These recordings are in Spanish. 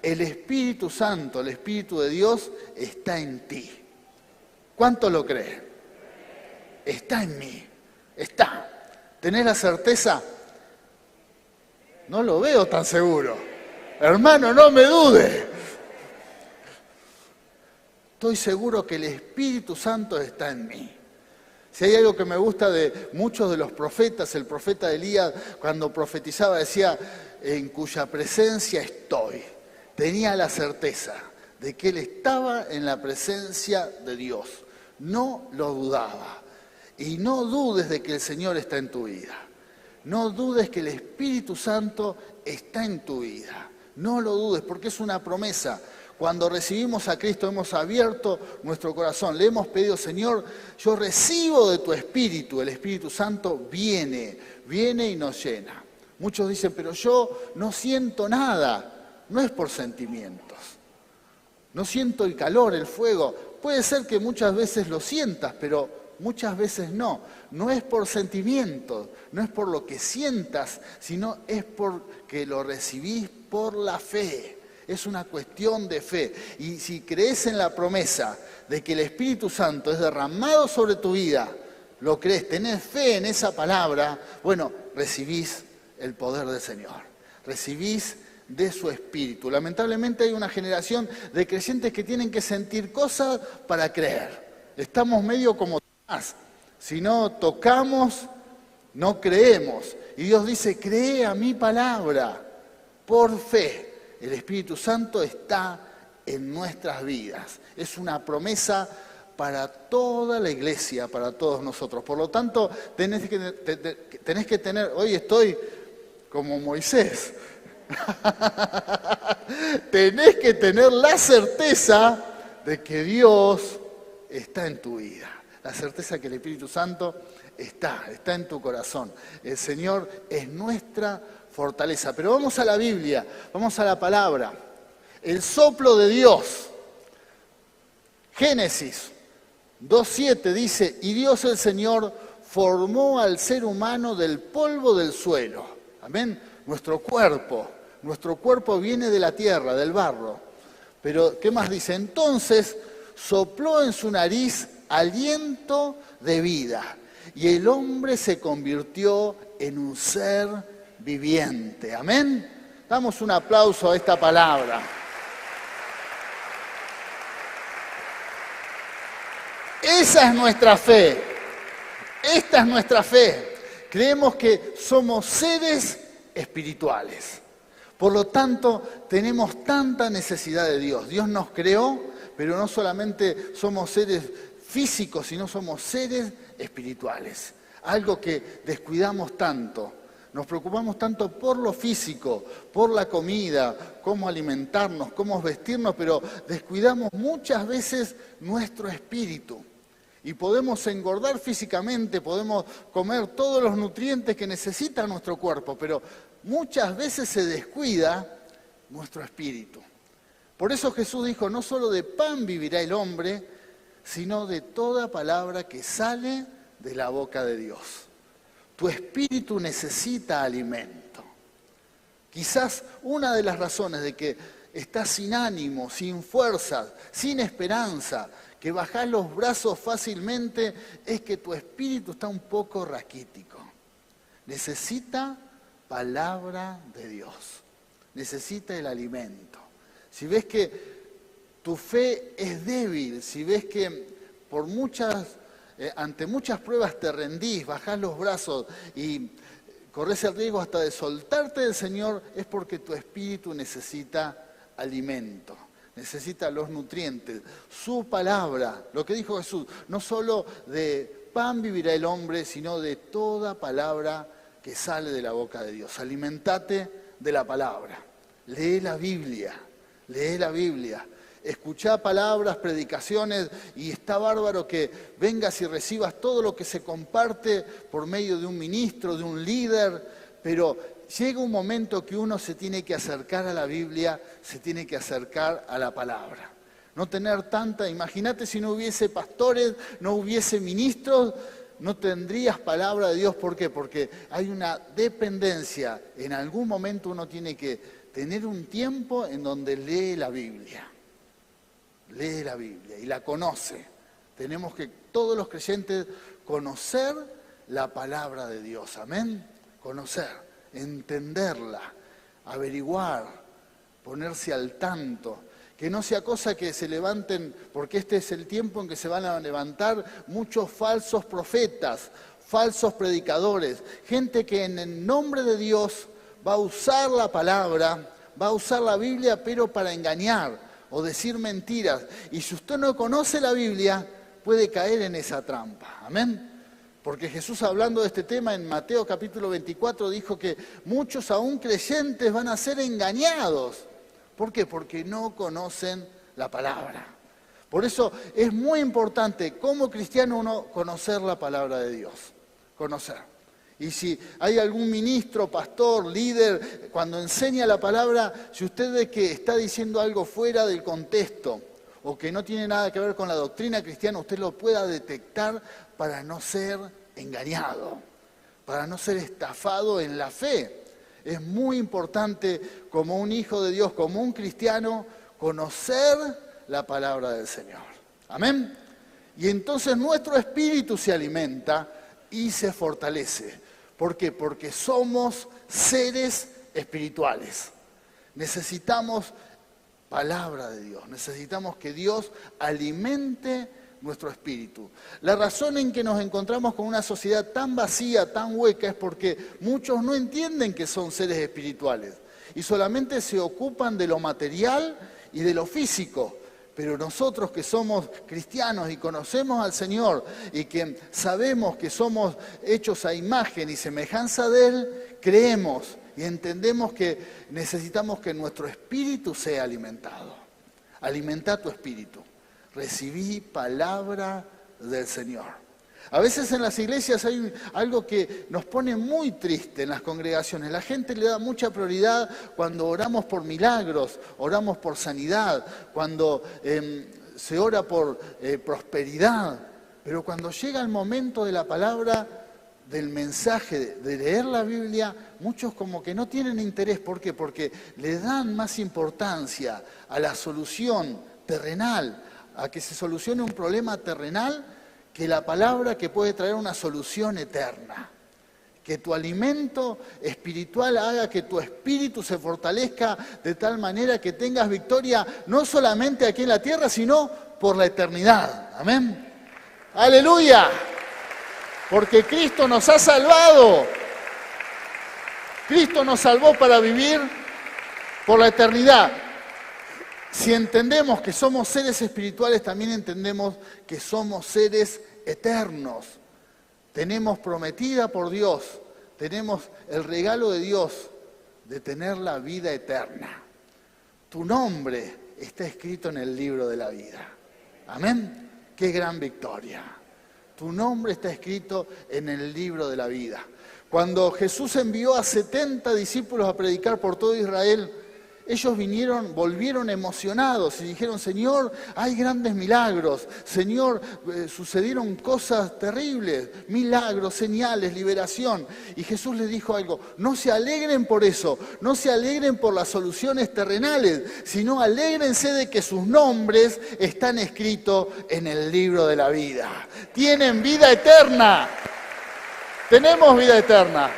el Espíritu Santo, el Espíritu de Dios, está en ti. ¿Cuánto lo cree? Está en mí. Está. ¿Tenés la certeza? No lo veo tan seguro. Hermano, no me dude. Estoy seguro que el Espíritu Santo está en mí. Si hay algo que me gusta de muchos de los profetas, el profeta Elías, cuando profetizaba, decía, en cuya presencia estoy. Tenía la certeza de que él estaba en la presencia de Dios. No lo dudaba. Y no dudes de que el Señor está en tu vida. No dudes que el Espíritu Santo está en tu vida. No lo dudes, porque es una promesa. Cuando recibimos a Cristo hemos abierto nuestro corazón. Le hemos pedido, Señor, yo recibo de tu Espíritu. El Espíritu Santo viene y nos llena. Muchos dicen, pero yo no siento nada. No es por sentimientos. No siento el calor, el fuego. Puede ser que muchas veces lo sientas, pero muchas veces no. No es por sentimientos, no es por lo que sientas, sino es porque lo recibís por la fe. Es una cuestión de fe. Y si crees en la promesa de que el Espíritu Santo es derramado sobre tu vida, lo crees, tenés fe en esa palabra, bueno, recibís el poder del Señor. Recibís de su Espíritu. Lamentablemente hay una generación de creyentes que tienen que sentir cosas para creer. Estamos medio como Tomás. Si no tocamos, no creemos. Y Dios dice, cree a mi palabra por fe. El Espíritu Santo está en nuestras vidas. Es una promesa para toda la iglesia, para todos nosotros. Por lo tanto, tenés que tener, hoy estoy como Moisés, tenés que tener la certeza de que Dios está en tu vida. La certeza que el Espíritu Santo está en tu corazón. El Señor es nuestra fortaleza. Pero vamos a la Biblia, vamos a la palabra. El soplo de Dios. Génesis 2:7 dice, y Dios el Señor formó al ser humano del polvo del suelo. Amén. Nuestro cuerpo viene de la tierra, del barro. Pero, ¿qué más dice? Entonces sopló en su nariz aliento de vida y el hombre se convirtió en un ser viviente. Amén. Damos un aplauso a esta palabra. Esa es nuestra fe. Esta es nuestra fe. Creemos que somos seres espirituales. Por lo tanto, tenemos tanta necesidad de Dios. Dios nos creó, pero no solamente somos seres físicos, sino somos seres espirituales. Algo que descuidamos tanto. Nos preocupamos tanto por lo físico, por la comida, cómo alimentarnos, cómo vestirnos, pero descuidamos muchas veces nuestro espíritu. Y podemos engordar físicamente, podemos comer todos los nutrientes que necesita nuestro cuerpo, pero muchas veces se descuida nuestro espíritu. Por eso Jesús dijo, no solo de pan vivirá el hombre, sino de toda palabra que sale de la boca de Dios. Tu espíritu necesita alimento. Quizás una de las razones de que estás sin ánimo, sin fuerzas, sin esperanza, que bajás los brazos fácilmente, es que tu espíritu está un poco raquítico. Necesita palabra de Dios. Necesita el alimento. Si ves que tu fe es débil, si ves que ante muchas pruebas te rendís, bajás los brazos y corres el riesgo hasta de soltarte del Señor, es porque tu espíritu necesita alimento, necesita los nutrientes, su palabra, lo que dijo Jesús, no solo de pan vivirá el hombre, sino de toda palabra que sale de la boca de Dios. Alimentate de la palabra, lee la Biblia, escuchá palabras, predicaciones, y está bárbaro que vengas y recibas todo lo que se comparte por medio de un ministro, de un líder, pero llega un momento que uno se tiene que acercar a la Biblia, se tiene que acercar a la palabra. No tener imagínate si no hubiese pastores, no hubiese ministros, no tendrías palabra de Dios. ¿Por qué? Porque hay una dependencia. En algún momento uno tiene que tener un tiempo en donde lee la Biblia y la conoce. Tenemos que, todos los creyentes, conocer la palabra de Dios, amén. Conocer, entenderla, averiguar, ponerse al tanto. Que no sea cosa que se levanten, porque este es el tiempo en que se van a levantar muchos falsos profetas, falsos predicadores, gente que en el nombre de Dios va a usar la palabra, va a usar la Biblia, pero para engañar o decir mentiras. Y si usted no conoce la Biblia, puede caer en esa trampa. Amén. Porque Jesús, hablando de este tema en Mateo capítulo 24, dijo que muchos aún creyentes van a ser engañados. ¿Por qué? Porque no conocen la palabra. Por eso es muy importante como cristiano uno conocer la palabra de Dios. Conocer. Y si hay algún ministro, pastor, líder, cuando enseña la palabra, si usted ve que está diciendo algo fuera del contexto o que no tiene nada que ver con la doctrina cristiana, usted lo pueda detectar para no ser engañado, para no ser estafado en la fe. Es muy importante como un hijo de Dios, como un cristiano, conocer la palabra del Señor. Amén. Y entonces nuestro espíritu se alimenta y se fortalece. ¿Por qué? Porque somos seres espirituales. Necesitamos palabra de Dios, necesitamos que Dios alimente nuestro espíritu. La razón en que nos encontramos con una sociedad tan vacía, tan hueca, es porque muchos no entienden que son seres espirituales y solamente se ocupan de lo material y de lo físico. Pero nosotros que somos cristianos y conocemos al Señor y que sabemos que somos hechos a imagen y semejanza de Él, creemos y entendemos que necesitamos que nuestro espíritu sea alimentado. Alimenta tu espíritu. Recibí palabra del Señor. A veces en las iglesias hay algo que nos pone muy triste en las congregaciones. La gente le da mucha prioridad cuando oramos por milagros, oramos por sanidad, cuando se ora por prosperidad. Pero cuando llega el momento de la palabra, del mensaje, de leer la Biblia, muchos como que no tienen interés. ¿Por qué? Porque le dan más importancia a la solución terrenal, a que se solucione un problema terrenal, que la palabra que puede traer una solución eterna. Que tu alimento espiritual haga que tu espíritu se fortalezca de tal manera que tengas victoria no solamente aquí en la tierra, sino por la eternidad. Amén. ¡Aleluya! Porque Cristo nos ha salvado. Cristo nos salvó para vivir por la eternidad. Si entendemos que somos seres espirituales, también entendemos que somos seres eternos. Tenemos prometida por Dios, tenemos el regalo de Dios de tener la vida eterna. Tu nombre está escrito en el libro de la vida. Amén. ¡Qué gran victoria! Tu nombre está escrito en el libro de la vida. Cuando Jesús envió a 70 discípulos a predicar por todo Israel, ellos volvieron emocionados y dijeron: Señor, hay grandes milagros. Señor, sucedieron cosas terribles, milagros, señales, liberación. Y Jesús les dijo algo: no se alegren por eso, no se alegren por las soluciones terrenales, sino alégrense de que sus nombres están escritos en el libro de la vida. Tienen vida eterna. Tenemos vida eterna.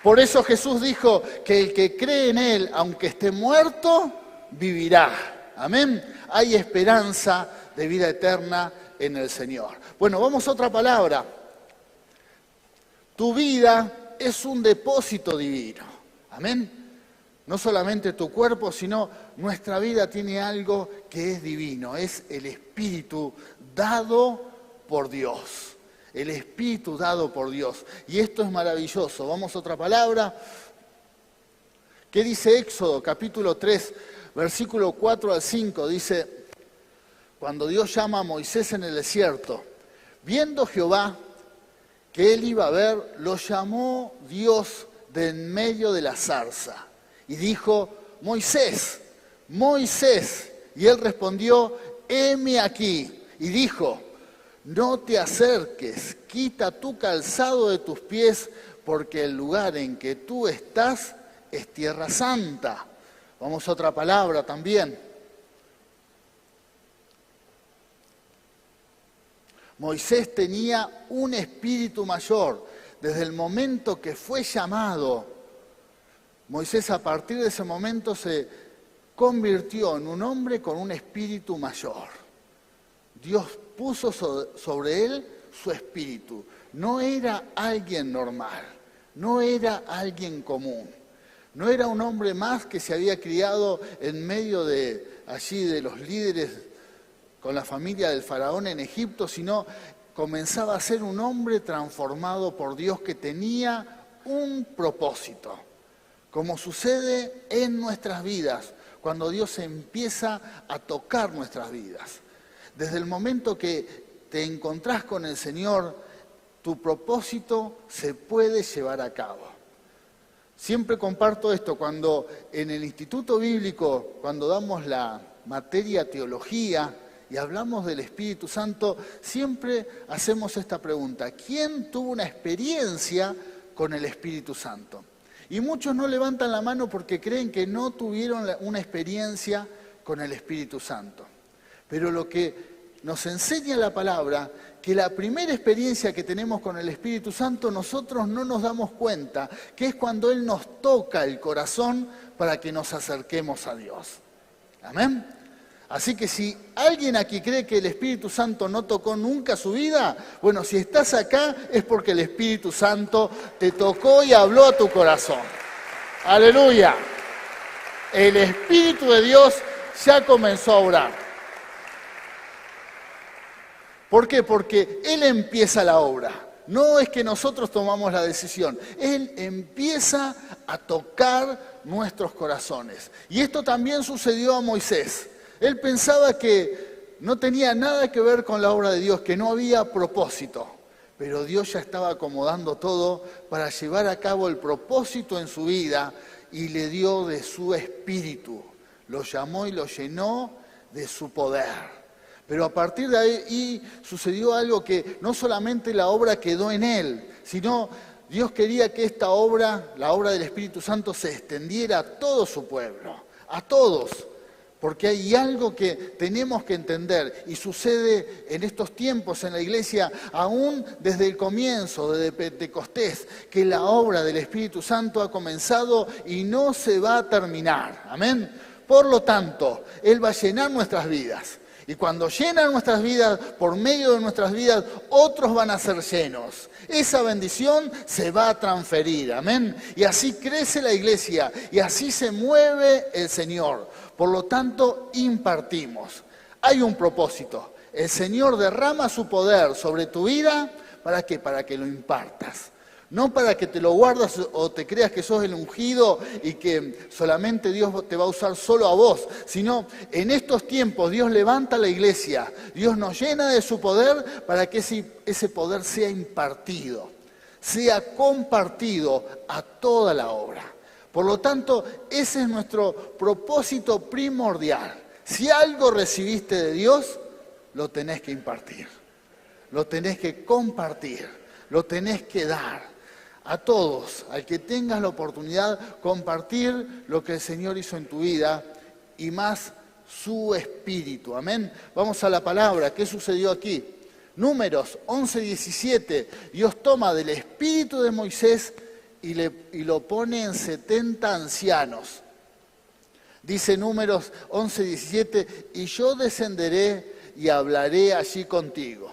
Por eso Jesús dijo que el que cree en Él, aunque esté muerto, vivirá. Amén. Hay esperanza de vida eterna en el Señor. Bueno, vamos a otra palabra. Tu vida es un depósito divino. Amén. No solamente tu cuerpo, sino nuestra vida tiene algo que es divino. Es el Espíritu dado por Dios. El Espíritu dado por Dios. Y esto es maravilloso. Vamos a otra palabra. ¿Qué dice Éxodo, capítulo 3, versículo 4 al 5? Dice: cuando Dios llama a Moisés en el desierto, viendo Jehová que él iba a ver, lo llamó Dios de en medio de la zarza. Y dijo: Moisés, Moisés. Y él respondió: heme aquí. Y dijo: no te acerques, quita tu calzado de tus pies, porque el lugar en que tú estás es tierra santa. Vamos a otra palabra también. Moisés tenía un espíritu mayor. Desde el momento que fue llamado, Moisés a partir de ese momento se convirtió en un hombre con un espíritu mayor. Dios puso sobre él su espíritu. No era alguien normal, no era alguien común. No era un hombre más que se había criado en medio de allí de los líderes con la familia del faraón en Egipto, sino comenzaba a ser un hombre transformado por Dios que tenía un propósito. Como sucede en nuestras vidas, cuando Dios empieza a tocar nuestras vidas. Desde el momento que te encontrás con el Señor, tu propósito se puede llevar a cabo. Siempre comparto esto, cuando en el Instituto Bíblico, cuando damos la materia teología y hablamos del Espíritu Santo, siempre hacemos esta pregunta: ¿quién tuvo una experiencia con el Espíritu Santo? Y muchos no levantan la mano porque creen que no tuvieron una experiencia con el Espíritu Santo. Pero lo que nos enseña la palabra, que la primera experiencia que tenemos con el Espíritu Santo nosotros no nos damos cuenta, que es cuando Él nos toca el corazón para que nos acerquemos a Dios. ¿Amén? Así que si alguien aquí cree que el Espíritu Santo no tocó nunca su vida, bueno, si estás acá es porque el Espíritu Santo te tocó y habló a tu corazón. ¡Aleluya! El Espíritu de Dios ya comenzó a obrar. ¿Por qué? Porque Él empieza la obra. No es que nosotros tomamos la decisión. Él empieza a tocar nuestros corazones. Y esto también sucedió a Moisés. Él pensaba que no tenía nada que ver con la obra de Dios, que no había propósito. Pero Dios ya estaba acomodando todo para llevar a cabo el propósito en su vida y le dio de su espíritu. Lo llamó y lo llenó de su poder. Pero a partir de ahí sucedió algo que no solamente la obra quedó en él, sino Dios quería que esta obra, la obra del Espíritu Santo, se extendiera a todo su pueblo, a todos. Porque hay algo que tenemos que entender y sucede en estos tiempos en la iglesia, aún desde el comienzo, desde Pentecostés, que la obra del Espíritu Santo ha comenzado y no se va a terminar. Amén. Por lo tanto, Él va a llenar nuestras vidas. Y cuando llenan nuestras vidas, por medio de nuestras vidas, otros van a ser llenos. Esa bendición se va a transferir, amén. Y así crece la iglesia y así se mueve el Señor. Por lo tanto, impartimos. Hay un propósito. El Señor derrama su poder sobre tu vida, ¿para qué? Para que lo impartas. No para que te lo guardas o te creas que sos el ungido y que solamente Dios te va a usar solo a vos, sino en estos tiempos Dios levanta la iglesia, Dios nos llena de su poder para que ese poder sea impartido, sea compartido a toda la obra. Por lo tanto, ese es nuestro propósito primordial. Si algo recibiste de Dios, lo tenés que impartir, lo tenés que compartir, lo tenés que dar. A todos, al que tengas la oportunidad, compartir lo que el Señor hizo en tu vida y más su espíritu. Amén. Vamos a la palabra. ¿Qué sucedió aquí? Números 11:17. Dios toma del espíritu de Moisés y lo pone en 70 ancianos. Dice Números 11:17, y yo descenderé y hablaré allí contigo.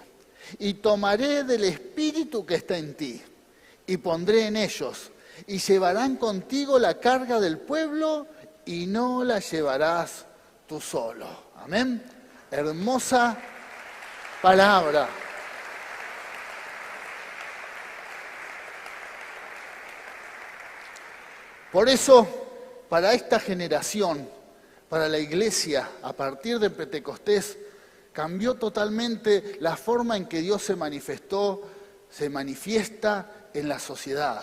Y tomaré del espíritu que está en ti. Y pondré en ellos, y llevarán contigo la carga del pueblo, y no la llevarás tú solo. Amén. Hermosa palabra. Por eso, para esta generación, para la iglesia, a partir de Pentecostés, cambió totalmente la forma en que Dios se manifiesta en la sociedad.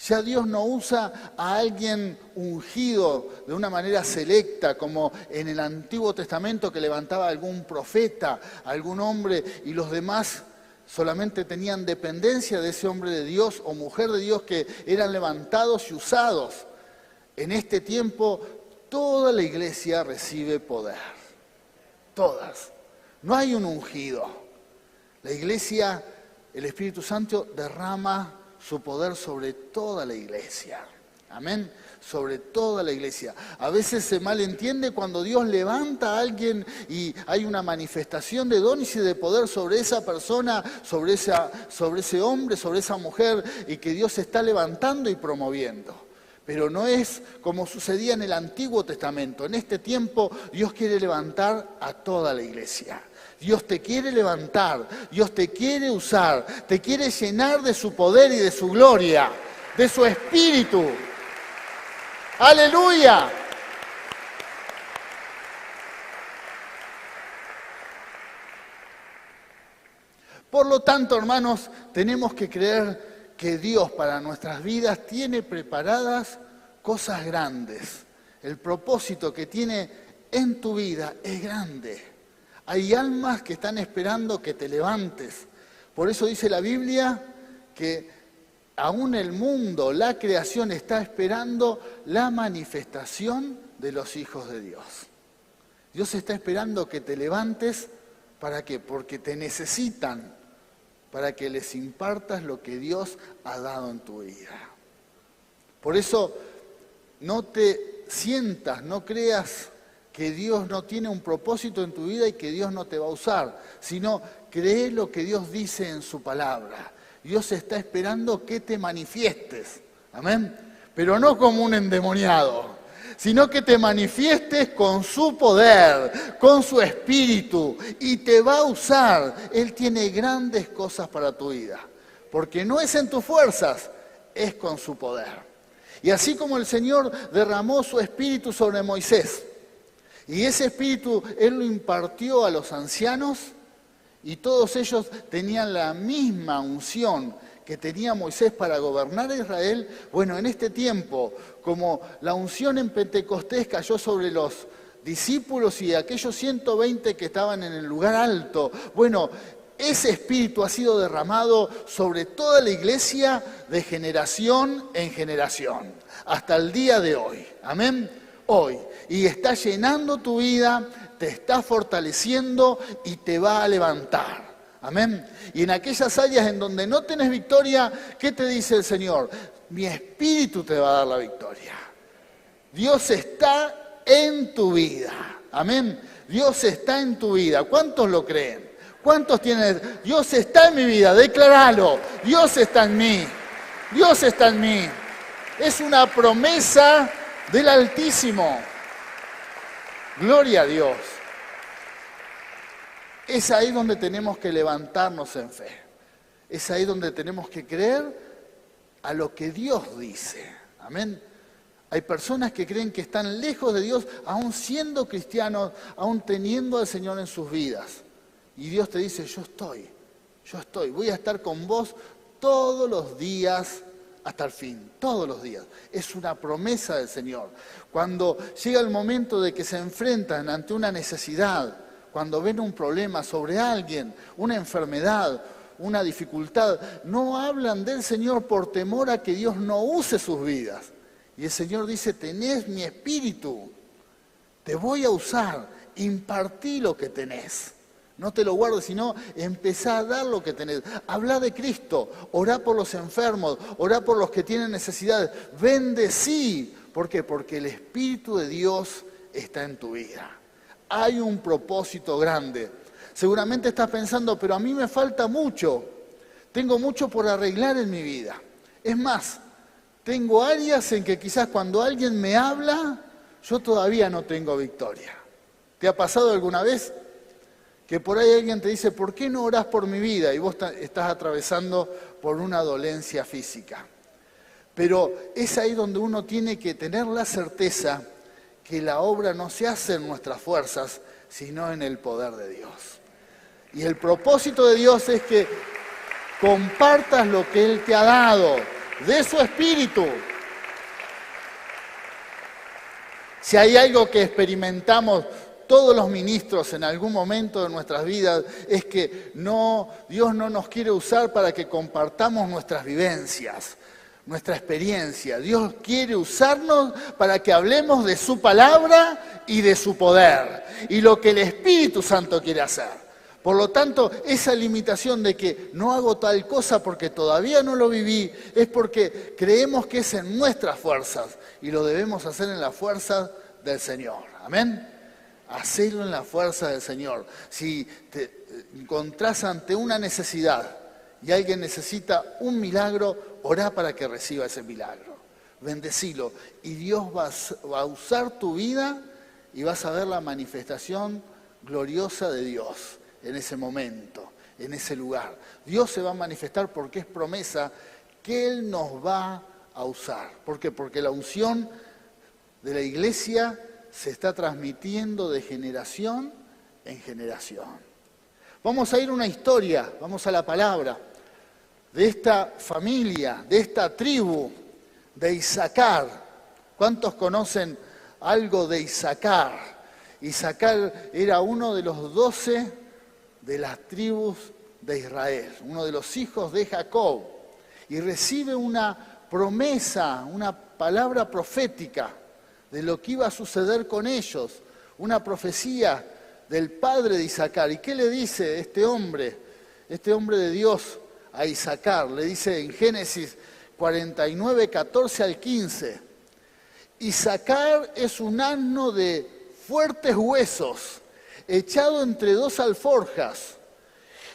Ya Dios no usa a alguien ungido de una manera selecta, como en el Antiguo Testamento que levantaba algún profeta, algún hombre, y los demás solamente tenían dependencia de ese hombre de Dios o mujer de Dios que eran levantados y usados. En este tiempo toda la iglesia recibe poder. Todas. No hay un ungido. La iglesia, el Espíritu Santo derrama su poder sobre toda la iglesia. Amén. Sobre toda la iglesia. A veces se malentiende cuando Dios levanta a alguien y hay una manifestación de dones y de poder sobre esa persona, sobre ese hombre, sobre esa mujer, y que Dios está levantando y promoviendo. Pero no es como sucedía en el Antiguo Testamento. En este tiempo Dios quiere levantar a toda la iglesia. Dios te quiere levantar, Dios te quiere usar, te quiere llenar de su poder y de su gloria, de su espíritu. ¡Aleluya! Por lo tanto, hermanos, tenemos que creer que Dios para nuestras vidas tiene preparadas cosas grandes. El propósito que tiene en tu vida es grande. Hay almas que están esperando que te levantes. Por eso dice la Biblia que aún el mundo, la creación, está esperando la manifestación de los hijos de Dios. Dios está esperando que te levantes. ¿Para qué? Porque te necesitan, para que les impartas lo que Dios ha dado en tu vida. Por eso no te sientas, no creas que Dios no tiene un propósito en tu vida y que Dios no te va a usar, sino cree lo que Dios dice en su palabra. Dios está esperando que te manifiestes, amén, pero no como un endemoniado, sino que te manifiestes con su poder, con su espíritu, y te va a usar. Él tiene grandes cosas para tu vida, porque no es en tus fuerzas, es con su poder. Y así como el Señor derramó su espíritu sobre Moisés, y ese espíritu Él lo impartió a los ancianos, y todos ellos tenían la misma unción que tenía Moisés para gobernar a Israel. Bueno, en este tiempo, como la unción en Pentecostés cayó sobre los discípulos y aquellos 120 que estaban en el lugar alto, bueno, ese espíritu ha sido derramado sobre toda la iglesia de generación en generación, hasta el día de hoy. Amén. Hoy. Y está llenando tu vida, te está fortaleciendo y te va a levantar. Amén. Y en aquellas áreas en donde no tenés victoria, ¿qué te dice el Señor? Mi espíritu te va a dar la victoria. Dios está en tu vida. Amén. Dios está en tu vida. ¿Cuántos lo creen? ¿Cuántos tienen? Dios está en mi vida. Decláralo. Dios está en mí. Dios está en mí. Es una promesa del Altísimo. Gloria a Dios. Es ahí donde tenemos que levantarnos en fe. Es ahí donde tenemos que creer a lo que Dios dice. Amén. Hay personas que creen que están lejos de Dios, aún siendo cristianos, aún teniendo al Señor en sus vidas. Y Dios te dice, yo estoy, voy a estar con vos todos los días hasta el fin, todos los días. Es una promesa del Señor. Cuando llega el momento de que se enfrentan ante una necesidad, cuando ven un problema sobre alguien, una enfermedad, una dificultad, no hablan del Señor por temor a que Dios no use sus vidas. Y el Señor dice, tenés mi espíritu, te voy a usar, impartí lo que tenés. No te lo guardes, sino empezá a dar lo que tenés. Habla de Cristo, orá por los enfermos, orá por los que tienen necesidades. Bendecí. ¿Por qué? Porque el Espíritu de Dios está en tu vida. Hay un propósito grande. Seguramente estás pensando, pero a mí me falta mucho. Tengo mucho por arreglar en mi vida. Es más, tengo áreas en que quizás cuando alguien me habla, yo todavía no tengo victoria. ¿Te ha pasado alguna vez que por ahí alguien te dice, ¿por qué no orás por mi vida? Y vos estás atravesando por una dolencia física. Pero es ahí donde uno tiene que tener la certeza que la obra no se hace en nuestras fuerzas, sino en el poder de Dios. Y el propósito de Dios es que compartas lo que Él te ha dado, de su espíritu. Si hay algo que experimentamos todos los ministros en algún momento de nuestras vidas, es que Dios no nos quiere usar para que compartamos nuestras vivencias, nuestra experiencia. Dios quiere usarnos para que hablemos de su palabra y de su poder, y lo que el Espíritu Santo quiere hacer. Por lo tanto, esa limitación de que no hago tal cosa porque todavía no lo viví, es porque creemos que es en nuestras fuerzas y lo debemos hacer en las fuerzas del Señor. Amén. Hacerlo en la fuerza del Señor. Si te encontrás ante una necesidad y alguien necesita un milagro, orá para que reciba ese milagro. Bendecilo. Y Dios va a usar tu vida y vas a ver la manifestación gloriosa de Dios en ese momento, en ese lugar. Dios se va a manifestar porque es promesa que Él nos va a usar. ¿Por qué? Porque la unción de la iglesia se está transmitiendo de generación en generación. Vamos a ir a una historia, vamos a la palabra, de esta familia, de esta tribu, de Isaacar. ¿Cuántos conocen algo de Isaacar? Isaacar era uno de los 12 de las tribus de Israel, uno de los hijos de Jacob, y recibe una promesa, una palabra profética de lo que iba a suceder con ellos, una profecía del padre de Isaacar. ¿Y qué le dice este hombre de Dios a Isaacar? Le dice en Génesis 49, 14 al 15, Isaacar es un asno de fuertes huesos, echado entre dos alforjas.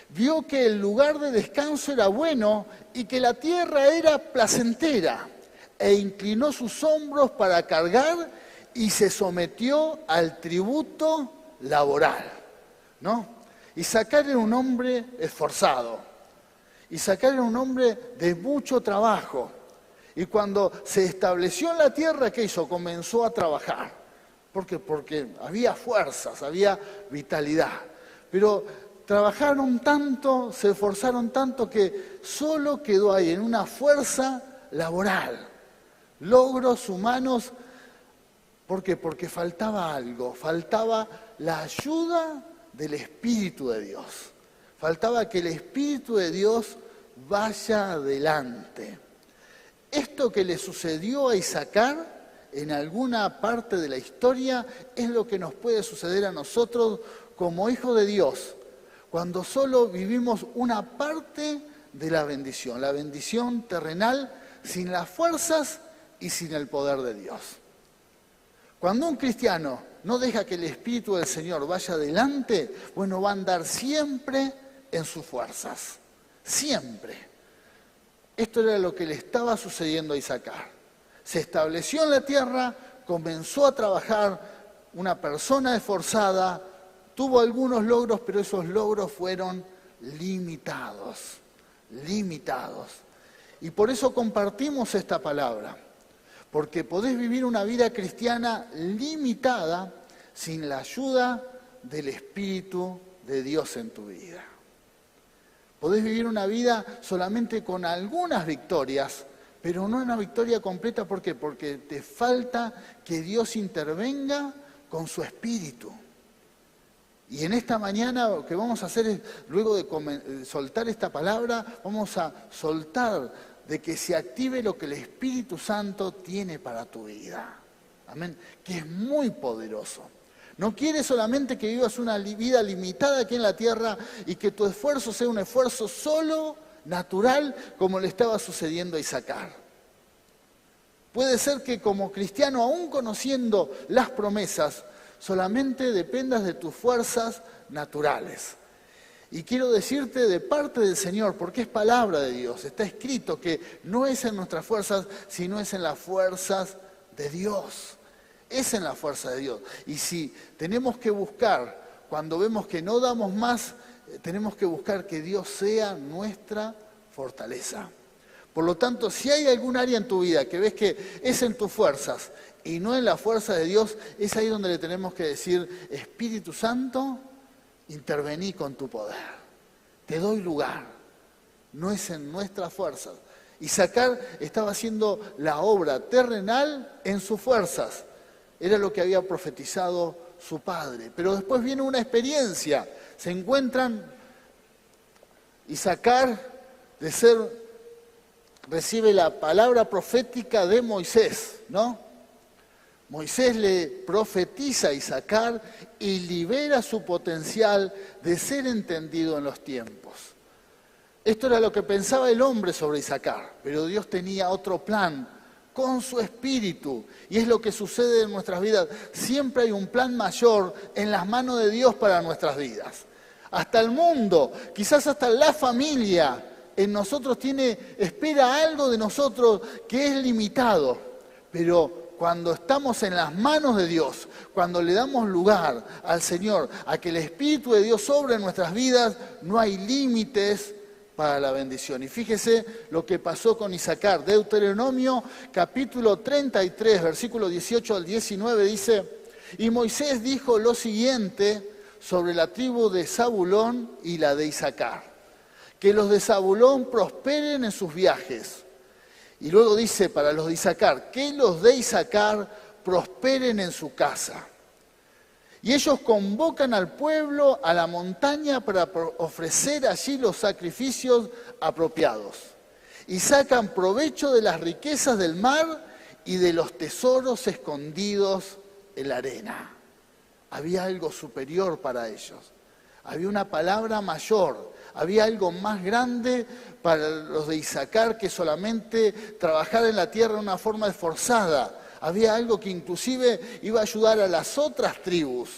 Vio que el lugar de descanso era bueno y que la tierra era placentera, e inclinó sus hombros para cargar y se sometió al tributo laboral, ¿no? Isaacar era un hombre esforzado. Isaacar era un hombre de mucho trabajo. Y cuando se estableció en la tierra, ¿qué hizo? Comenzó a trabajar. ¿Por qué? Porque había fuerzas, había vitalidad. Pero trabajaron tanto, se esforzaron tanto que solo quedó ahí en una fuerza laboral. Logros humanos. ¿Por qué? Porque faltaba algo, faltaba la ayuda del Espíritu de Dios. Faltaba que el Espíritu de Dios vaya adelante. Esto que le sucedió a Isaacar en alguna parte de la historia es lo que nos puede suceder a nosotros como hijos de Dios, cuando solo vivimos una parte de la bendición terrenal, sin las fuerzas y sin el poder de Dios. Cuando un cristiano no deja que el Espíritu del Señor vaya adelante, bueno, va a andar siempre en sus fuerzas, siempre. Esto era lo que le estaba sucediendo a Isaacar. Se estableció en la tierra, comenzó a trabajar, una persona esforzada, tuvo algunos logros, pero esos logros fueron limitados. Y por eso compartimos esta palabra, porque podés vivir una vida cristiana limitada sin la ayuda del Espíritu de Dios en tu vida. Podés vivir una vida solamente con algunas victorias, pero no una victoria completa. ¿Por qué? Porque te falta que Dios intervenga con su Espíritu. Y en esta mañana lo que vamos a hacer es, luego de soltar esta palabra, vamos a soltar de que se active lo que el Espíritu Santo tiene para tu vida. Amén. Que es muy poderoso. No quiere solamente que vivas una vida limitada aquí en la tierra y que tu esfuerzo sea un esfuerzo solo, natural, como le estaba sucediendo a Isaacar. Puede ser que como cristiano, aún conociendo las promesas, solamente dependas de tus fuerzas naturales. Y quiero decirte de parte del Señor, porque es palabra de Dios, está escrito que no es en nuestras fuerzas, sino es en las fuerzas de Dios. Es en la fuerza de Dios. Y si tenemos que buscar, cuando vemos que no damos más, tenemos que buscar que Dios sea nuestra fortaleza. Por lo tanto, si hay algún área en tu vida que ves que es en tus fuerzas y no en la fuerza de Dios, es ahí donde le tenemos que decir, Espíritu Santo, intervení con tu poder. Te doy lugar. No es en nuestras fuerzas, Isaacar estaba haciendo la obra terrenal en sus fuerzas. Era lo que había profetizado su padre. Pero después viene una experiencia. Se encuentran, Isaacar recibe la palabra profética de Moisés, ¿no? Moisés le profetiza a Isaacar y libera su potencial de ser entendido en los tiempos. Esto era lo que pensaba el hombre sobre Isaacar, pero Dios tenía otro plan con su espíritu. Y es lo que sucede en nuestras vidas. Siempre hay un plan mayor en las manos de Dios para nuestras vidas. Hasta el mundo, quizás hasta la familia, en nosotros espera algo de nosotros que es limitado. Pero cuando estamos en las manos de Dios, cuando le damos lugar al Señor, a que el Espíritu de Dios sobre en nuestras vidas, no hay límites para la bendición. Y fíjese lo que pasó con Isaacar. Deuteronomio capítulo 33, versículo 18 al 19 dice: y Moisés dijo lo siguiente sobre la tribu de Zabulón y la de Isaacar: que los de Zabulón prosperen en sus viajes. Y luego dice para los de Isaacar, que los de Isaacar prosperen en su casa. Y ellos convocan al pueblo a la montaña para ofrecer allí los sacrificios apropiados. Y sacan provecho de las riquezas del mar y de los tesoros escondidos en la arena. Había algo superior para ellos. Había una palabra mayor. Había algo más grande para los de Isaacar que solamente trabajar en la tierra de una forma esforzada. Había algo que inclusive iba a ayudar a las otras tribus.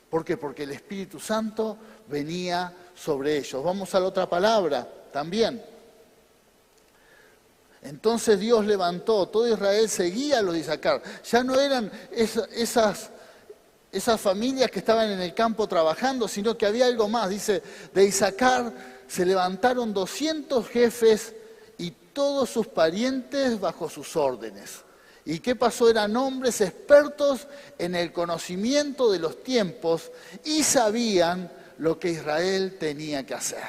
¿Por qué? Porque el Espíritu Santo venía sobre ellos. Vamos a la otra palabra también. Entonces Dios levantó, todo Israel seguía a los de Isaacar. Ya no eran esas familias que estaban en el campo trabajando, sino que había algo más. Dice, de Isaacar se levantaron 200 jefes y todos sus parientes bajo sus órdenes. ¿Y qué pasó? Eran hombres expertos en el conocimiento de los tiempos y sabían lo que Israel tenía que hacer.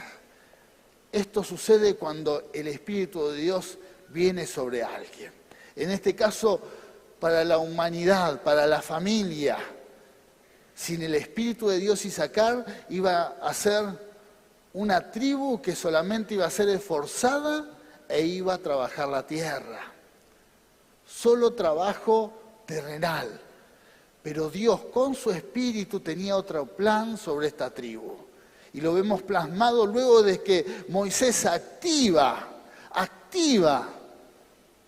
Esto sucede cuando el Espíritu de Dios viene sobre alguien. En este caso, para la humanidad, para la familia. Sin el Espíritu de Dios, Isaacar iba a ser una tribu que solamente iba a ser esforzada e iba a trabajar la tierra. Solo trabajo terrenal. Pero Dios con su Espíritu tenía otro plan sobre esta tribu. Y lo vemos plasmado luego de que Moisés activa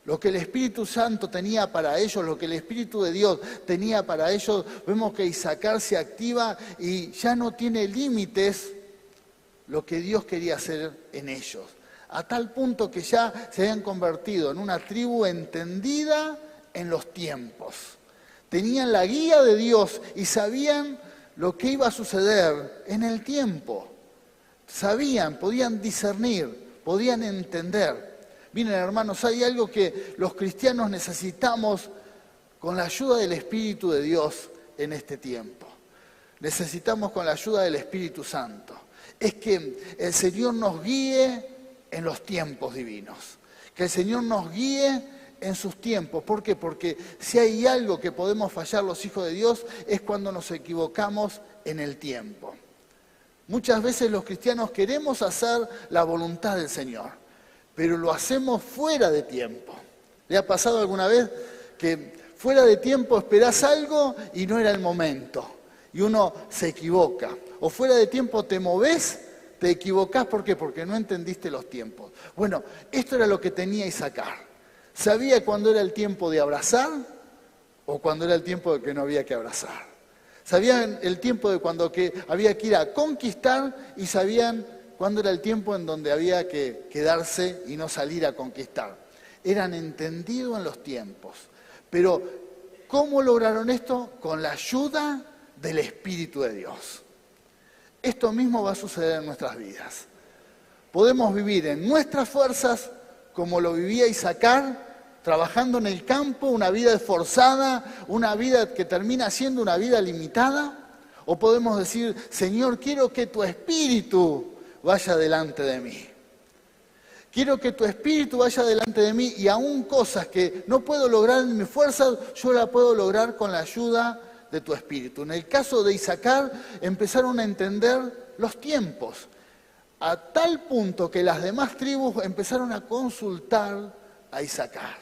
lo que el Espíritu Santo tenía para ellos, lo que el Espíritu de Dios tenía para ellos. Vemos que Isaacar se activa y ya no tiene límites lo que Dios quería hacer en ellos. A tal punto que ya se habían convertido en una tribu entendida en los tiempos. Tenían la guía de Dios y sabían lo que iba a suceder en el tiempo. Sabían, podían discernir, podían entender. Miren, hermanos, hay algo que los cristianos necesitamos con la ayuda del Espíritu de Dios en este tiempo. Necesitamos con la ayuda del Espíritu Santo. Es que el Señor nos guíe en los tiempos divinos. Que el Señor nos guíe en sus tiempos. ¿Por qué? Porque si hay algo que podemos fallar los hijos de Dios es cuando nos equivocamos en el tiempo. Muchas veces los cristianos queremos hacer la voluntad del Señor, pero lo hacemos fuera de tiempo. ¿Le ha pasado alguna vez que fuera de tiempo esperás algo y no era el momento? Y uno se equivoca. O fuera de tiempo te movés, te equivocás. ¿Por qué? Porque no entendiste los tiempos. Bueno, esto era lo que tenía Isaacar. Sabía cuándo era el tiempo de abrazar o cuándo era el tiempo de que no había que abrazar. Sabían el tiempo de cuando había que ir a conquistar y sabían cuándo era el tiempo en donde había que quedarse y no salir a conquistar. Eran entendidos en los tiempos. Pero, ¿cómo lograron esto? Con la ayuda del Espíritu de Dios. Esto mismo va a suceder en nuestras vidas. Podemos vivir en nuestras fuerzas, como lo vivía Isaacar, trabajando en el campo, una vida esforzada, una vida que termina siendo una vida limitada, o podemos decir, Señor, quiero que tu Espíritu vaya delante de mí. Quiero que tu espíritu vaya delante de mí y aún cosas que no puedo lograr en mi fuerza, yo la puedo lograr con la ayuda de tu espíritu. En el caso de Isaacar, empezaron a entender los tiempos, a tal punto que las demás tribus empezaron a consultar a Isaacar.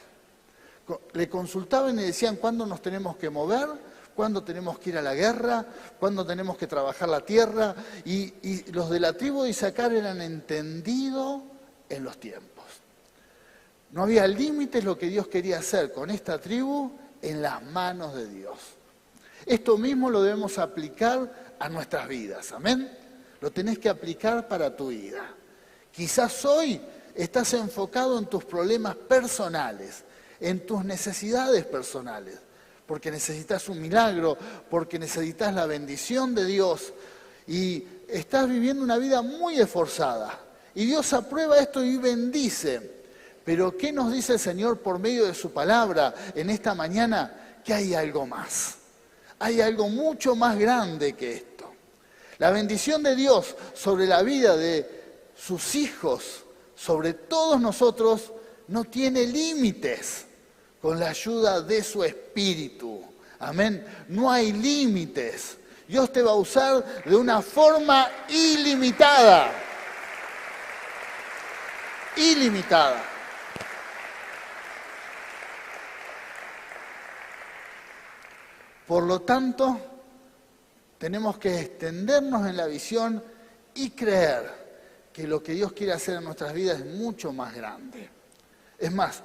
Le consultaban y decían cuándo nos tenemos que mover, cuándo tenemos que ir a la guerra, cuándo tenemos que trabajar la tierra. Y los de la tribu de Isaacar eran entendidos en los tiempos. No había límites lo que Dios quería hacer con esta tribu en las manos de Dios. Esto mismo lo debemos aplicar a nuestras vidas, amén. Lo tenés que aplicar para tu vida. Quizás hoy estás enfocado en tus problemas personales, en tus necesidades personales, porque necesitas un milagro, porque necesitas la bendición de Dios y estás viviendo una vida muy esforzada. Y Dios aprueba esto y bendice. Pero ¿qué nos dice el Señor por medio de su palabra en esta mañana? Que hay algo más. Hay algo mucho más grande que esto. La bendición de Dios sobre la vida de sus hijos, sobre todos nosotros, no tiene límites con la ayuda de su Espíritu. Amén. No hay límites. Dios te va a usar de una forma ilimitada. Ilimitada. Por lo tanto, tenemos que extendernos en la visión y creer que lo que Dios quiere hacer en nuestras vidas es mucho más grande. Es más,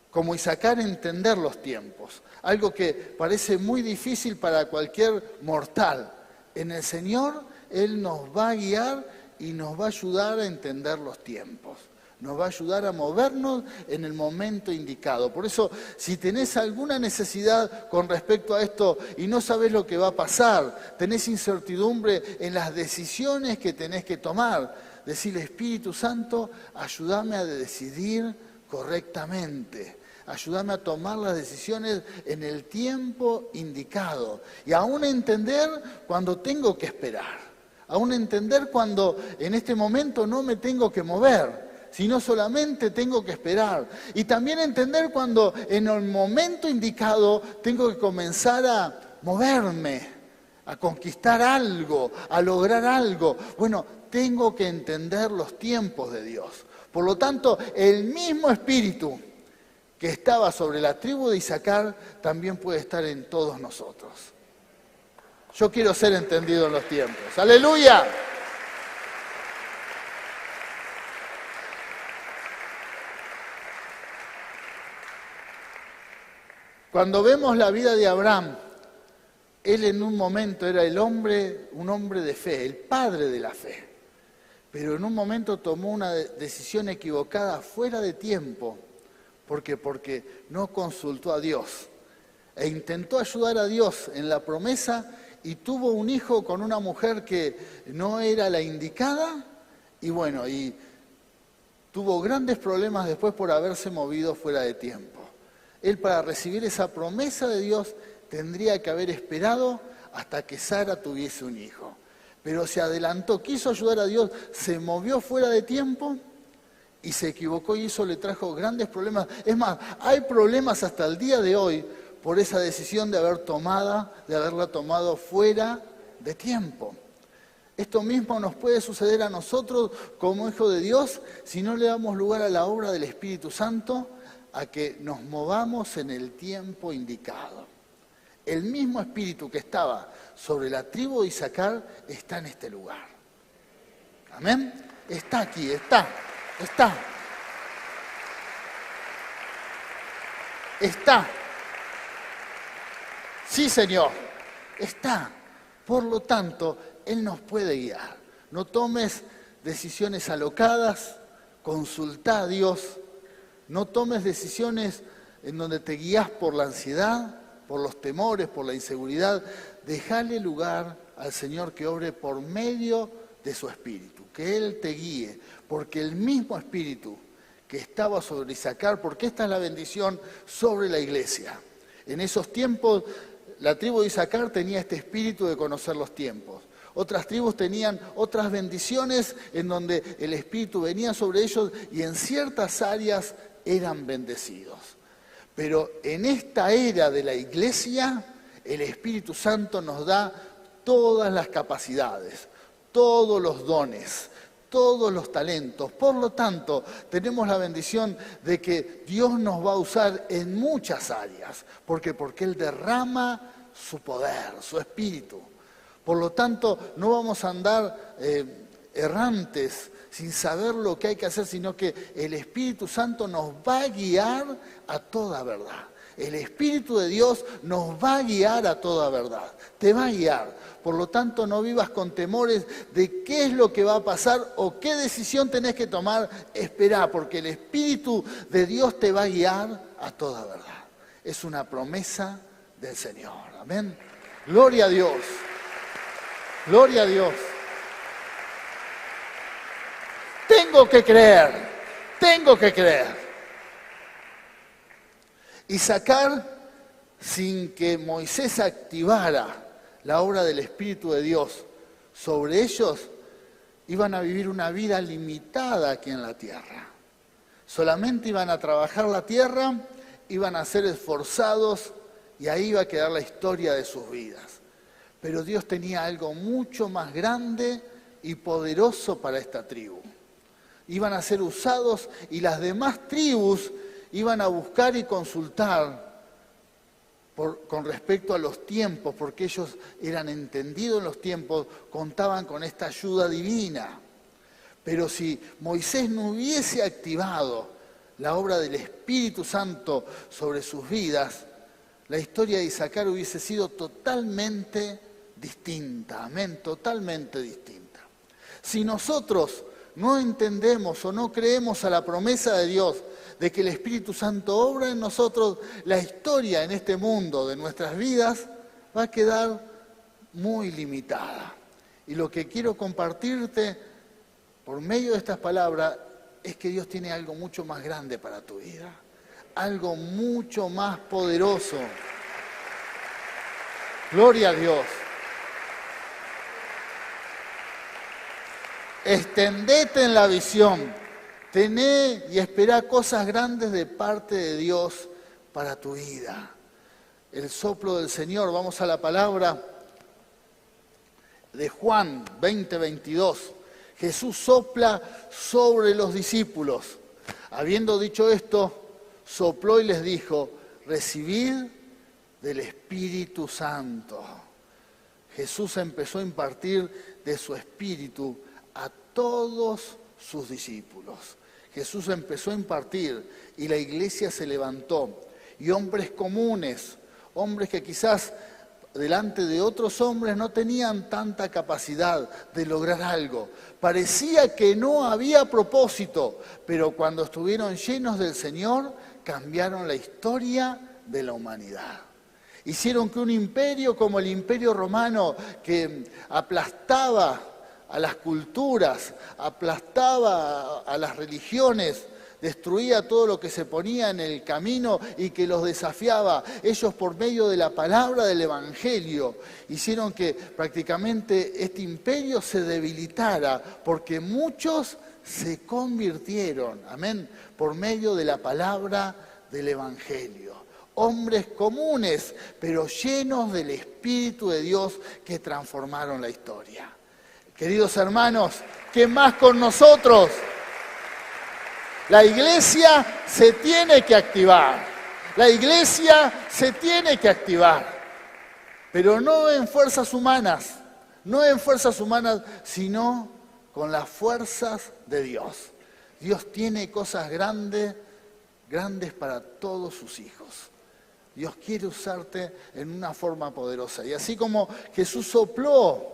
como Isaacar, entender los tiempos, algo que parece muy difícil para cualquier mortal. En el Señor, Él nos va a guiar y nos va a ayudar a entender los tiempos. Nos va a ayudar a movernos en el momento indicado. Por eso, si tenés alguna necesidad con respecto a esto y no sabés lo que va a pasar, tenés incertidumbre en las decisiones que tenés que tomar, decirle, Espíritu Santo, ayúdame a decidir correctamente. Ayúdame a tomar las decisiones en el tiempo indicado. Y aún entender cuando tengo que esperar. Aún entender cuando en este momento no me tengo que mover, sino solamente tengo que esperar. Y también entender cuando en el momento indicado tengo que comenzar a moverme, a conquistar algo, a lograr algo. Bueno, tengo que entender los tiempos de Dios. Por lo tanto, el mismo espíritu que estaba sobre la tribu de Isaacar también puede estar en todos nosotros. Yo quiero ser entendido en los tiempos. ¡Aleluya! Cuando vemos la vida de Abraham, él en un momento era un hombre de fe, el padre de la fe. Pero en un momento tomó una decisión equivocada fuera de tiempo. ¿Por qué? Porque no consultó a Dios. E intentó ayudar a Dios en la promesa y tuvo un hijo con una mujer que no era la indicada. Y bueno, y tuvo grandes problemas después por haberse movido fuera de tiempo. Él, para recibir esa promesa de Dios, tendría que haber esperado hasta que Sara tuviese un hijo. Pero se adelantó, quiso ayudar a Dios, se movió fuera de tiempo y se equivocó y eso le trajo grandes problemas. Es más, hay problemas hasta el día de hoy por esa decisión de haberla tomado fuera de tiempo. Esto mismo nos puede suceder a nosotros como hijos de Dios si no le damos lugar a la obra del Espíritu Santo, a que nos movamos en el tiempo indicado. El mismo espíritu que estaba sobre la tribu de Isaacar está en este lugar. ¿Amén? Está aquí, está. Sí, Señor, está. Por lo tanto, Él nos puede guiar. No tomes decisiones alocadas, consulta a Dios. No tomes decisiones en donde te guías por la ansiedad, por los temores, por la inseguridad. Dejale lugar al Señor que obre por medio de su Espíritu, que Él te guíe, porque el mismo Espíritu que estaba sobre Isaacar, porque esta es la bendición sobre la iglesia. En esos tiempos, la tribu de Isaacar tenía este espíritu de conocer los tiempos. Otras tribus tenían otras bendiciones en donde el Espíritu venía sobre ellos y en ciertas áreas eran bendecidos. Pero en esta era de la iglesia, el Espíritu Santo nos da todas las capacidades, todos los dones, todos los talentos. Por lo tanto, tenemos la bendición de que Dios nos va a usar en muchas áreas. Porque Él derrama su poder, su Espíritu. Por lo tanto, no vamos a andar errantes sin saber lo que hay que hacer, sino que el Espíritu Santo nos va a guiar a toda verdad. El Espíritu de Dios nos va a guiar a toda verdad. Te va a guiar. Por lo tanto, no vivas con temores de qué es lo que va a pasar o qué decisión tenés que tomar. Esperá, porque el Espíritu de Dios te va a guiar a toda verdad. Es una promesa del Señor. Amén. Gloria a Dios. Gloria a Dios. Tengo que creer. Tengo que creer. Y sacar, sin que Moisés activara la obra del Espíritu de Dios sobre ellos, iban a vivir una vida limitada aquí en la tierra. Solamente iban a trabajar la tierra, iban a ser esforzados y ahí iba a quedar la historia de sus vidas. Pero Dios tenía algo mucho más grande y poderoso para esta tribu. Iban a ser usados y las demás tribus iban a buscar y consultar con respecto a los tiempos, porque ellos eran entendidos en los tiempos, contaban con esta ayuda divina. Pero si Moisés no hubiese activado la obra del Espíritu Santo sobre sus vidas, la historia de Isaacar hubiese sido totalmente distinta, amén, totalmente distinta. Si nosotros no entendemos o no creemos a la promesa de Dios de que el Espíritu Santo obra en nosotros, la historia en este mundo de nuestras vidas va a quedar muy limitada. Y lo que quiero compartirte por medio de estas palabras es que Dios tiene algo mucho más grande para tu vida, algo mucho más poderoso. Gloria a Dios. Extendete en la visión. Tené y esperá cosas grandes de parte de Dios para tu vida. El soplo del Señor, vamos a la palabra de Juan 20:22. Jesús sopla sobre los discípulos. Habiendo dicho esto, sopló y les dijo, recibid del Espíritu Santo. Jesús empezó a impartir de su Espíritu a todos sus discípulos. Jesús empezó a impartir y la iglesia se levantó. Y hombres comunes, hombres que quizás delante de otros hombres no tenían tanta capacidad de lograr algo. Parecía que no había propósito, pero cuando estuvieron llenos del Señor, cambiaron la historia de la humanidad. Hicieron que un imperio como el Imperio Romano, que aplastaba a las culturas, aplastaba a las religiones, destruía todo lo que se ponía en el camino y que los desafiaba. Ellos, por medio de la palabra del Evangelio, hicieron que prácticamente este imperio se debilitara, porque muchos se convirtieron, amén, por medio de la palabra del Evangelio. Hombres comunes, pero llenos del Espíritu de Dios que transformaron la historia. Queridos hermanos, ¿qué más con nosotros? La iglesia se tiene que activar. La iglesia se tiene que activar. Pero no en fuerzas humanas, sino con las fuerzas de Dios. Dios tiene cosas grandes para todos sus hijos. Dios quiere usarte en una forma poderosa. Y así como Jesús sopló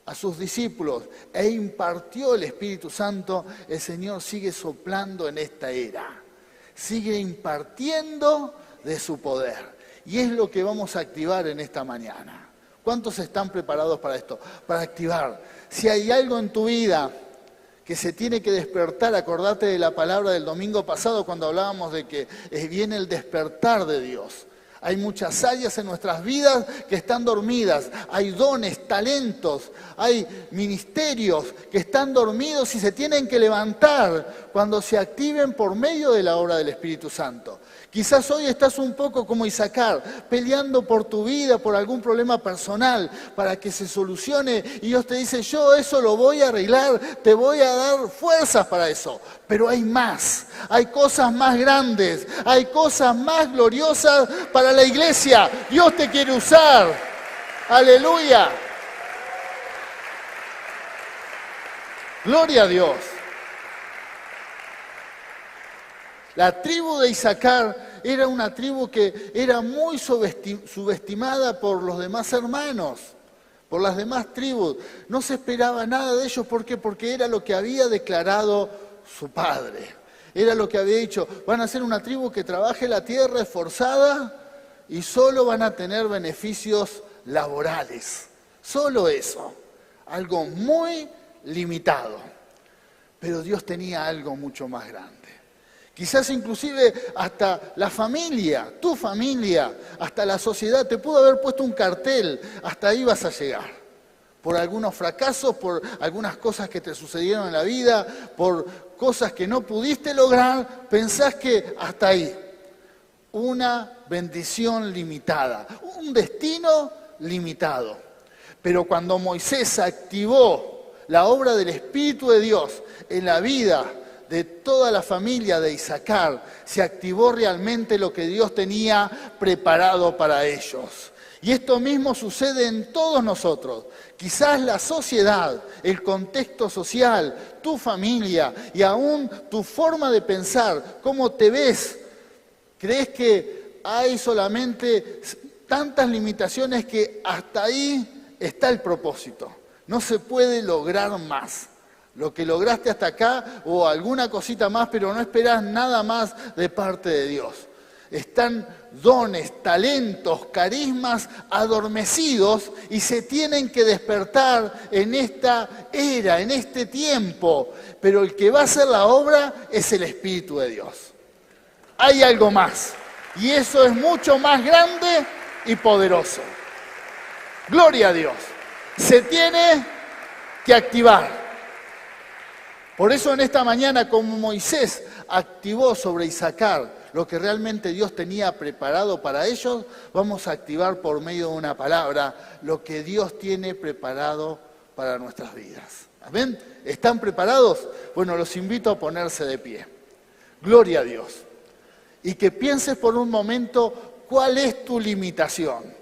a sus discípulos e impartió el Espíritu Santo, el Señor sigue soplando en esta era. Sigue impartiendo de su poder. Y es lo que vamos a activar en esta mañana. ¿Cuántos están preparados para esto? Para activar. Si hay algo en tu vida que se tiene que despertar, acordate de la palabra del domingo pasado cuando hablábamos de que viene el despertar de Dios. Hay muchas áreas en nuestras vidas que están dormidas. Hay dones, talentos, hay ministerios que están dormidos y se tienen que levantar cuando se activen por medio de la obra del Espíritu Santo. Quizás hoy estás un poco como Isaacar, peleando por tu vida, por algún problema personal, para que se solucione. Y Dios te dice, yo eso lo voy a arreglar, te voy a dar fuerzas para eso. Pero hay más, hay cosas más grandes, hay cosas más gloriosas para la iglesia. Dios te quiere usar. Aleluya. Gloria a Dios. La tribu de Isaacar era una tribu que era muy subestimada por los demás hermanos, por las demás tribus. No se esperaba nada de ellos. ¿Por qué? Porque era lo que había declarado su padre. Era lo que había dicho. Van a ser una tribu que trabaje la tierra esforzada y solo van a tener beneficios laborales. Solo eso. Algo muy limitado. Pero Dios tenía algo mucho más grande. Quizás inclusive hasta la familia, tu familia, hasta la sociedad, te pudo haber puesto un cartel, hasta ahí vas a llegar. Por algunos fracasos, por algunas cosas que te sucedieron en la vida, por cosas que no pudiste lograr, pensás que hasta ahí. Una bendición limitada, un destino limitado. Pero cuando Moisés activó la obra del Espíritu de Dios en la vida de toda la familia de Isaacar, se activó realmente lo que Dios tenía preparado para ellos. Y esto mismo sucede en todos nosotros. Quizás la sociedad, el contexto social, tu familia y aún tu forma de pensar, cómo te ves, crees que hay solamente tantas limitaciones que hasta ahí está el propósito. No se puede lograr más. Lo que lograste hasta acá o alguna cosita más, pero no esperás nada más de parte de Dios. Están dones, talentos, carismas adormecidos y se tienen que despertar en esta era, en este tiempo. Pero el que va a hacer la obra es el Espíritu de Dios. Hay algo más y eso es mucho más grande y poderoso. Gloria a Dios. Se tiene que activar. Por eso en esta mañana, como Moisés activó sobre Isaacar lo que realmente Dios tenía preparado para ellos, vamos a activar por medio de una palabra lo que Dios tiene preparado para nuestras vidas. ¿Amén? ¿Están preparados? Bueno, los invito a ponerse de pie. Gloria a Dios. Y que pienses por un momento cuál es tu limitación.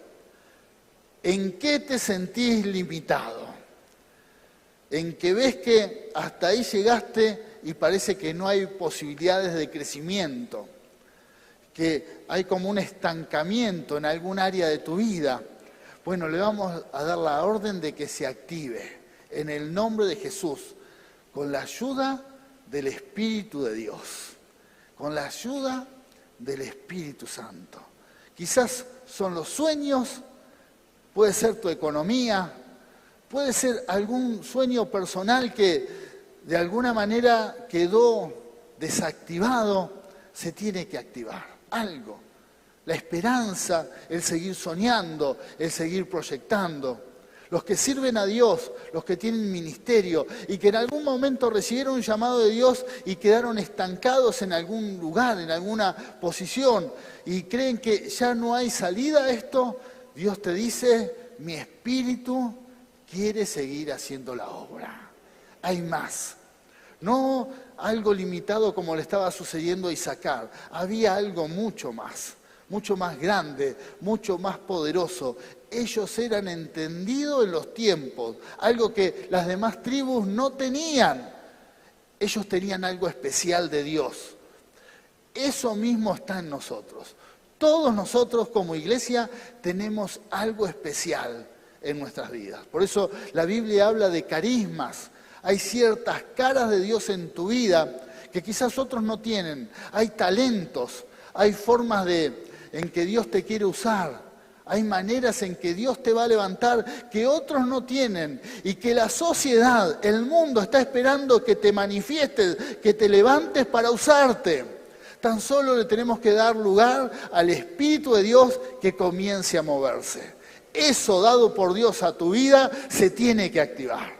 ¿En qué te sentís limitado? En que ves que hasta ahí llegaste y parece que no hay posibilidades de crecimiento, que hay como un estancamiento en algún área de tu vida. Bueno, le vamos a dar la orden de que se active en el nombre de Jesús, con la ayuda del Espíritu de Dios, con la ayuda del Espíritu Santo. Quizás son los sueños, puede ser tu economía, puede ser algún sueño personal que de alguna manera quedó desactivado, se tiene que activar algo. La esperanza, el seguir soñando, el seguir proyectando. Los que sirven a Dios, los que tienen ministerio y que en algún momento recibieron un llamado de Dios y quedaron estancados en algún lugar, en alguna posición y creen que ya no hay salida a esto, Dios te dice, mi espíritu quiere seguir haciendo la obra. Hay más. No algo limitado como le estaba sucediendo a Isaacar. Había algo mucho más grande, mucho más poderoso. Ellos eran entendidos en los tiempos, algo que las demás tribus no tenían. Ellos tenían algo especial de Dios. Eso mismo está en nosotros. Todos nosotros como iglesia tenemos algo especial en nuestras vidas. Por eso la Biblia habla de carismas. Hay ciertas caras de Dios en tu vida que quizás otros no tienen. Hay talentos, hay formas en que Dios te quiere usar. Hay maneras en que Dios te va a levantar que otros no tienen y que la sociedad, el mundo está esperando que te manifiestes, que te levantes para usarte. Tan solo le tenemos que dar lugar al Espíritu de Dios que comience a moverse. Eso dado por Dios a tu vida se tiene que activar.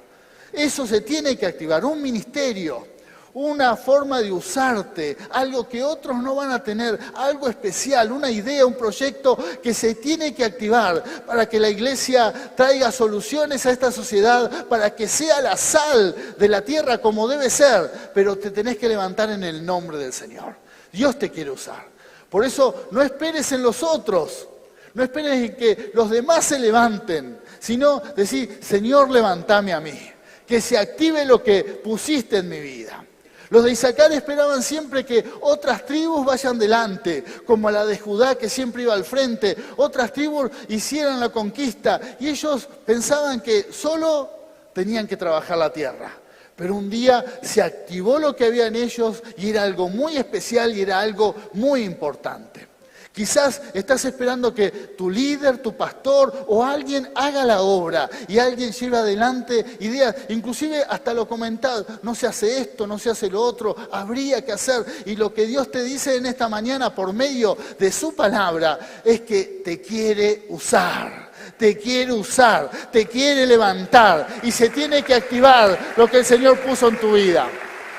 Eso se tiene que activar. Un ministerio, una forma de usarte, algo que otros no van a tener, algo especial, una idea, un proyecto que se tiene que activar para que la iglesia traiga soluciones a esta sociedad, para que sea la sal de la tierra como debe ser, pero te tenés que levantar en el nombre del Señor. Dios te quiere usar. Por eso no esperes en los otros, no esperes en que los demás se levanten, sino decir, Señor, levantame a mí, que se active lo que pusiste en mi vida. Los de Isaacar esperaban siempre que otras tribus vayan delante, como la de Judá que siempre iba al frente, otras tribus hicieran la conquista y ellos pensaban que solo tenían que trabajar la tierra. Pero un día se activó lo que había en ellos y era algo muy especial y era algo muy importante. Quizás estás esperando que tu líder, tu pastor o alguien haga la obra y alguien lleve adelante ideas, inclusive hasta lo comentado, no se hace esto, no se hace lo otro, habría que hacer. Y lo que Dios te dice en esta mañana por medio de su palabra es que te quiere usar. Te quiere usar, te quiere levantar y se tiene que activar lo que el Señor puso en tu vida.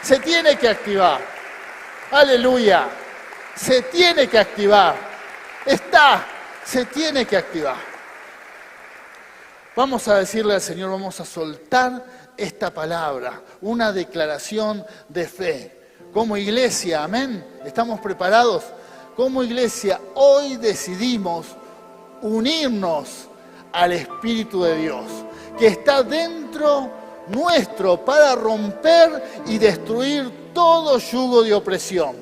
Se tiene que activar. Aleluya. Se tiene que activar. Se tiene que activar. Vamos a decirle al Señor, vamos a soltar esta palabra, una declaración de fe. Como iglesia, amén, ¿estamos preparados? Como iglesia, hoy decidimos unirnos al Espíritu de Dios, que está dentro nuestro para romper y destruir todo yugo de opresión,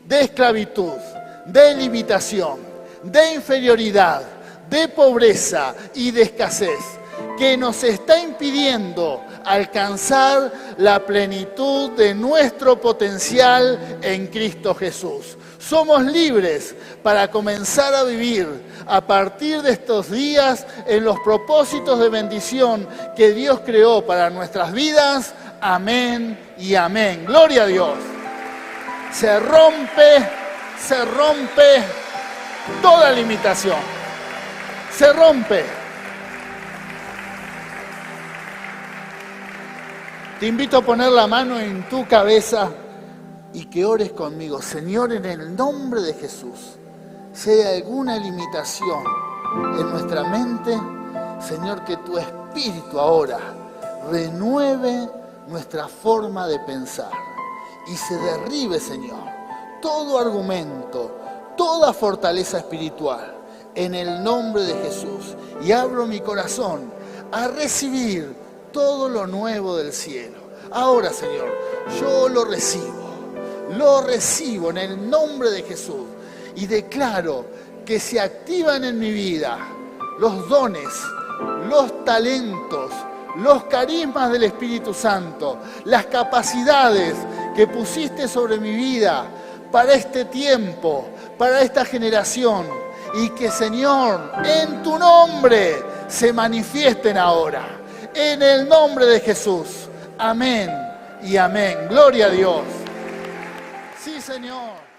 de esclavitud, de limitación, de inferioridad, de pobreza y de escasez, que nos está impidiendo alcanzar la plenitud de nuestro potencial en Cristo Jesús. Somos libres para comenzar a vivir a partir de estos días en los propósitos de bendición que Dios creó para nuestras vidas. Amén y amén. Gloria a Dios. Se rompe toda limitación. Se rompe. Te invito a poner la mano en tu cabeza y que ores conmigo. Señor, en el nombre de Jesús, si hay alguna limitación en nuestra mente, Señor, que tu Espíritu ahora renueve nuestra forma de pensar y se derribe, Señor, todo argumento, toda fortaleza espiritual, en el nombre de Jesús. Y abro mi corazón a recibir todo lo nuevo del cielo. Ahora, Señor, yo lo recibo en el nombre de Jesús y declaro que se activan en mi vida los dones, los talentos, los carismas del Espíritu Santo, las capacidades que pusiste sobre mi vida para este tiempo, para esta generación, y que, Señor, en tu nombre se manifiesten ahora, en el nombre de Jesús. Amén y amén. Gloria a Dios. Sí, Señor.